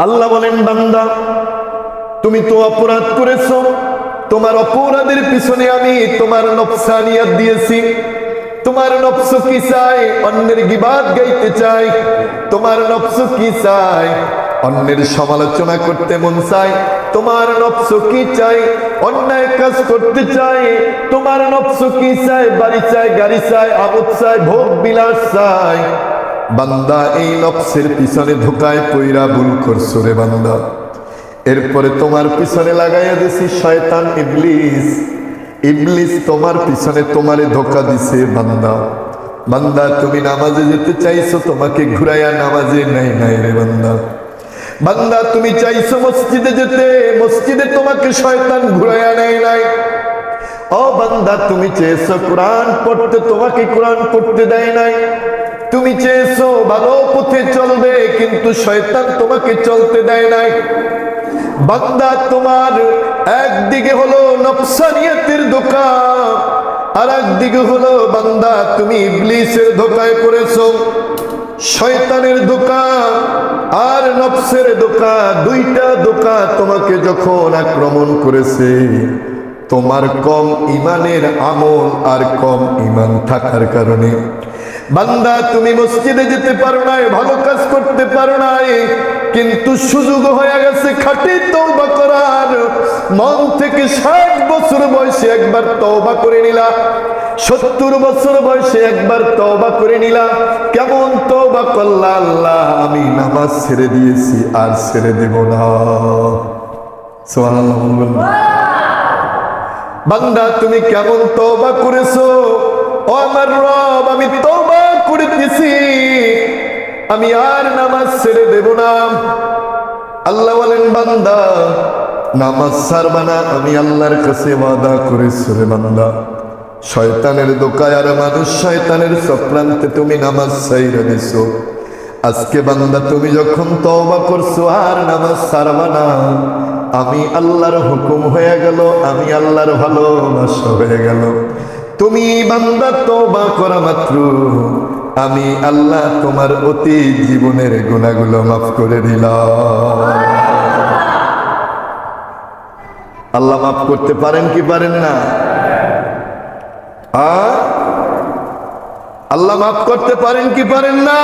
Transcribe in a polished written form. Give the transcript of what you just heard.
আল্লাহ বলেন, বান্দা তুমি তো অপরাধ করেছো, তোমার অপরাধের পিছনে আমি তোমার নফসানিয়াত দিয়েছি। তোমার নফস কি চায়? অন্যের গিবাত গাইতে চায়। তোমার নফস কি চায়? অন্যের সমালোচনা করতে মন চায়। তোমার নফস কি চায়? অন্যায় কাজ করতে চায়। তোমার নফস কি চায়? বাড়ি চায়, গাড়ি চায়, আমোদ চায়, ভোগ বিলাস চায়। বান্দা, এই নফসের পিছনে ধোকায় পইরা ভুল করছো রে বান্দা। এরপরে তোমার পিছনে লাগাইয়া দিছি শয়তান, ইবলিস। ইবলিস তোমার পিছনে তোমারে ধোকা দিছে বান্দা। বান্দা, তুমি নামাজে যেতে চাইছো, তোমাকে ঘুরাইয়া নামাজে নাই নাই রে বান্দা। বান্দা, তুমি চাইছো মসজিদে যেতে, মসজিদে তোমাকে শয়তান ঘুরাইয়া নেয় নাই। ও বান্দা, তুমি চেয়েছো কোরআন পড়তে, তোমাকে কোরআন পড়তে দেয় নাই। তুমি চেয়েছো ভালো পথে চলবে, কিন্তু শয়তান তোমাকে চলতে দেয় নাই। বান্দা, তোমার একদিকে হলো নফসানিয়াতের ধোঁকা, আর একদিকে হলো বান্দা তুমি ইবলিসের ধোঁকায় পড়েছো। শয়তানের ধোঁকা আর নফসের ধোঁকা, দুইটা ধোঁকা তোমাকে যখন আক্রমণ করেছে, তোমার কম ইমানের আমল আর কম ইমান থাকার কারণে বান্দা তুমি মসজিদে যেতে পারো নাই, ভালো কাজ করতে পারো নাই, কিন্তু সুযোগ হয়ে গেছে খাঁটি তওবা করার। মন থেকে 60 বছর বয়সে একবার তওবা করে নিলা, 70 বছর বয়সে একবার তওবা করে নিলা। কেমন তওবা করলা? আল্লাহ, আমি নামাজ ছেড়ে দিয়েছি, আর ছেড়ে দেব না। সুবহানাল্লাহ। বান্দা, তুমি কেমন তওবা করেছো? ও আমার রব, আমি তওবা করে দিয়েছি, আমি আর নামাজ ছেড়ে দেব না। আল্লাহ বলেন, বান্দা নামাজ ছাড়বা না, আমি আল্লাহর কাছে ওয়াদা করেছি রে বান্দা। শয়তানের ধোঁকায় আর মানুষ শয়তানের চক্রান্তে তুমি নামাজ ছাইড়া দিছো। আজকে বান্দা তুমি যখন তওবা করছো আর নামাজ ছাড়বা না, আমি আল্লাহর হুকুম হয়ে গেল, আমি আল্লাহর ভালোবাসা হয়ে গেল। তুমি বান্দা তওবা করা মাত্র আমি আল্লাহ তোমার অতীত জীবনের গুনাহগুলো মাফ করে দিলাম। আল্লাহ মাফ করতে পারেন কি পারেন না? আল্লাহ মাফ করতে পারেন কি পারেন না?